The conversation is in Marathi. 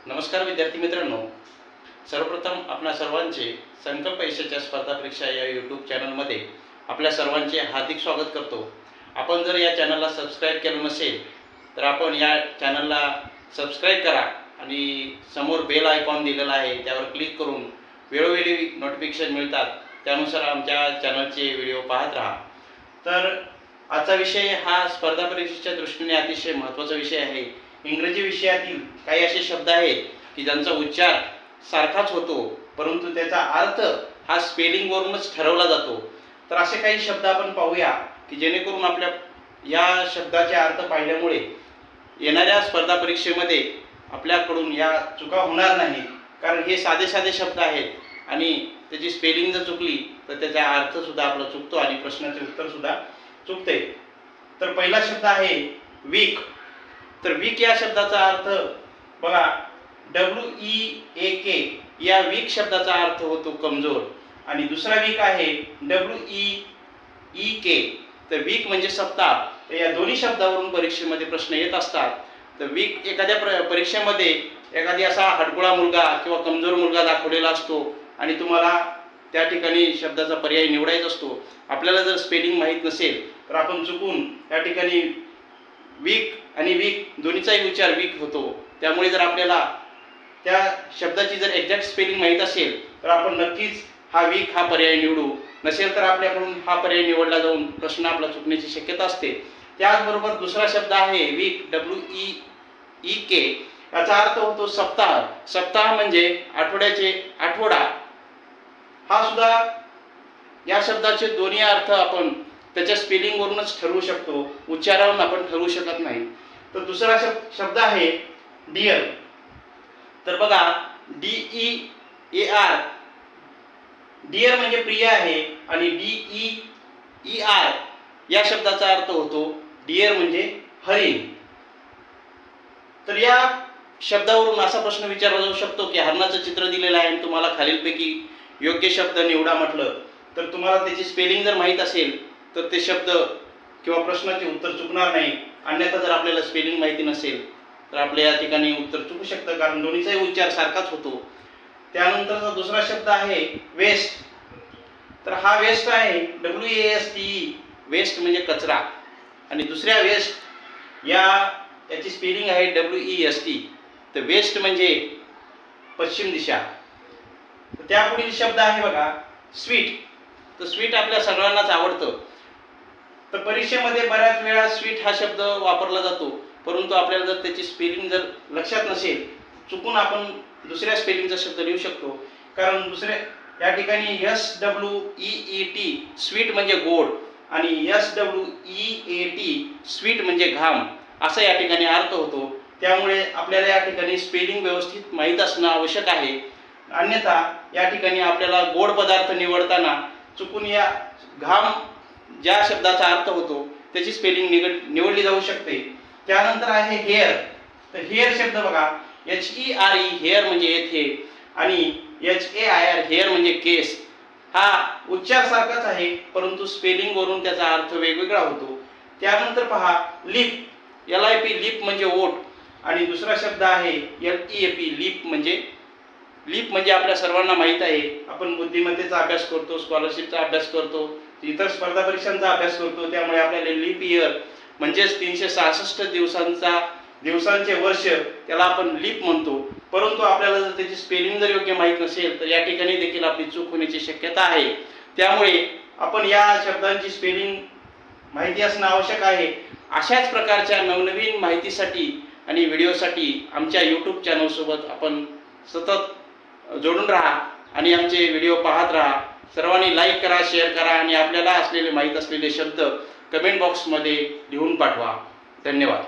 नमस्कार विद्यार्थी मित्रांनो, सर्वप्रथम आपणा सर्वांचे संकल्प यशाच्या स्पर्धा परीक्षा या यूट्यूब चॅनलमध्ये आपल्या सर्वांचे हार्दिक स्वागत करतो। आपण जर या चॅनलला सबस्क्राइब केलं नसेल तर आपण या चॅनलला सबस्क्राइब करा आणि समोर बेल आयकॉन दिलेला आहे त्यावर क्लिक करून वेळोवेळी नोटिफिकेशन मिळतात त्यानुसार आमच्या चॅनलचे व्हिडिओ पाहत राहा। तर आजचा विषय हा स्पर्धा परीक्षेच्या दृष्टीने अतिशय महत्त्वाचा विषय आहे। इंग्रजी विषयातील काही असे शब्द आहेत की ज्यांचा उच्चार सारखाच होतो परंतु त्याचा अर्थ हा स्पेलिंग वरूनच ठरवला जातो। तर असे काही शब्द आपण पाहूया की जेणेकरून आपल्या या शब्दाचे अर्थ पाहिल्यामुळे येणाऱ्या स्पर्धा परीक्षेमध्ये आपल्याकडून या चुका होणार नाहीत, कारण हे साधे साधे शब्द आहेत आणि त्याची स्पेलिंग जर चुकली तर त्याचा अर्थ सुद्धा आपला चुकतो आणि प्रश्नाचे उत्तर सुद्धा चुकते। तर पहिला शब्द आहे वीक। तर वीक या शब्दाचा अर्थ बघा, WEAK या वीक शब्दाचा अर्थ होतो कमजोर आणि दुसरा वीक आहे WEEK। तर वीक म्हणजे सप्ताह। तर या दोन्ही शब्दावरून परीक्षेमध्ये प्रश्न येत असतात। तर वीक एखाद्या परीक्षेमध्ये एखादी असा हडकुळा मुलगा किंवा कमजोर मुलगा दाखवलेला असतो आणि तुम्हाला त्या ठिकाणी शब्दाचा पर्याय निवडायचा असतो। आपल्याला जर स्पेलिंग माहीत नसेल तर आपण चुकून त्या ठिकाणी वीक आणि वीक दोन्हीचाही उच्चार वीक होतो। त्यामुळे जर आपल्याला त्या शब्दाची जर एक्झॅक्ट स्पेलिंग माहीत असेल तर आपण नक्कीच हा वीक हा पर्याय निवडू, नसेल तर आपल्याकडून हा पर्याय निवडला जाऊन प्रश्न आपला चुकण्याची शक्यता असते। त्याचबरोबर दुसरा शब्द आहे वीक WEEK। याचा अर्थ होतो सप्ताह। सप्ताह म्हणजे आठवडा। हा सुद्धा या शब्दाचे दोन्ही अर्थ आपण त्याच्या स्पेलिंग वरूनच ठरवू शकतो, उच्चारावरून आपण ठरवू शकत नाही। तर दुसरा शब्द आहे डिअर। तर बघा DEAR, डिअर म्हणजे प्रिय आहे आणि DEER या शब्दाचा अर्थ होतो डिअर म्हणजे हरिण। तर या शब्दावरून असा प्रश्न विचारला जाऊ शकतो की हरणाचं चित्र दिलेलं आहे आणि तुम्हाला खालीलपैकी योग्य शब्द निवडा म्हटलं तर तुम्हाला त्याची स्पेलिंग जर माहीत असेल तर ते शब्द किंवा प्रश्नाचे उत्तर चुकणार नाही। अन्यथा जर आपल्याला स्पेलिंग माहिती नसेल तर आपल्या या ठिकाणी उत्तर चुकू शकतं, कारण दोन्हीचाही उच्चार सारखाच होतो। त्यानंतरचा दुसरा शब्द आहे वेस्ट। तर हा वेस्ट आहे WASTE। वेस्ट म्हणजे कचरा आणि दुसऱ्या वेस्ट याची स्पेलिंग आहे WEST। तर वेस्ट म्हणजे पश्चिम दिशा। तर त्यापुढील शब्द आहे बघा स्वीट। तर स्वीट आपल्या सगळ्यांनाच आवडतं। तर परीक्षेमध्ये बऱ्याच वेळा स्वीट हा शब्द वापरला जातो, परंतु आपल्याला जर त्याची स्पेलिंग जर लक्षात नसेल चुकून आपण दुसऱ्या स्पेलिंगचा शब्द लिहू शकतो, कारण दुसऱ्या या ठिकाणी SWEET स्वीट म्हणजे गोड आणि SWEAT स्वीट म्हणजे घाम असा या ठिकाणी अर्थ होतो। त्यामुळे आपल्याला या ठिकाणी स्पेलिंग व्यवस्थित माहीत असणं आवश्यक आहे, अन्यथा या ठिकाणी आपल्याला गोड पदार्थ निवडताना चुकून या घाम ज्या शब्दाचा अर्थ होतो त्याची स्पेलिंग निवडली जाऊ शकते। त्यानंतर आहे हेअर। तर हेअर शब्द बघा HERE हेअर म्हणजे येथे आणि HAIR हेअर म्हणजे केस। हा उच्चार सारखाच आहे परंतु स्पेलिंग वरून त्याचा अर्थ वेगवेगळा होतो। त्यानंतर पहा लिप, LIP लिप म्हणजे ओठ आणि दुसरा शब्द आहे LEAP लिप म्हणजे आपल्या सर्वांना माहीत आहे, आपण बुद्धिमत्तेचा अभ्यास करतो, स्कॉलरशिपचा अभ्यास करतो, इतर स्पर्धा परीक्षांचा अभ्यास करतो, त्यामुळे आपल्याला लीप इयर म्हणजेच 366 दिवसांचे वर्ष त्याला आपण लीप म्हणतो। परंतु आपल्याला जर त्याची स्पेलिंग जर योग्य माहीत नसेल तर या ठिकाणी देखील आपली चूक होण्याची शक्यता आहे। त्यामुळे आपण या शब्दांची स्पेलिंग माहिती असणं आवश्यक आहे। अशाच प्रकारच्या नवनवीन माहितीसाठी आणि व्हिडिओसाठी आमच्या यूट्यूब चॅनलसोबत आपण सतत जोडून राहा आणि आमचे व्हिडिओ पाहत राहा। सर्वांनी लाईक करा, शेअर करा आणि आपल्याला माहीत असलेले शब्द कमेंट बॉक्समध्ये लिहून पाठवा। धन्यवाद।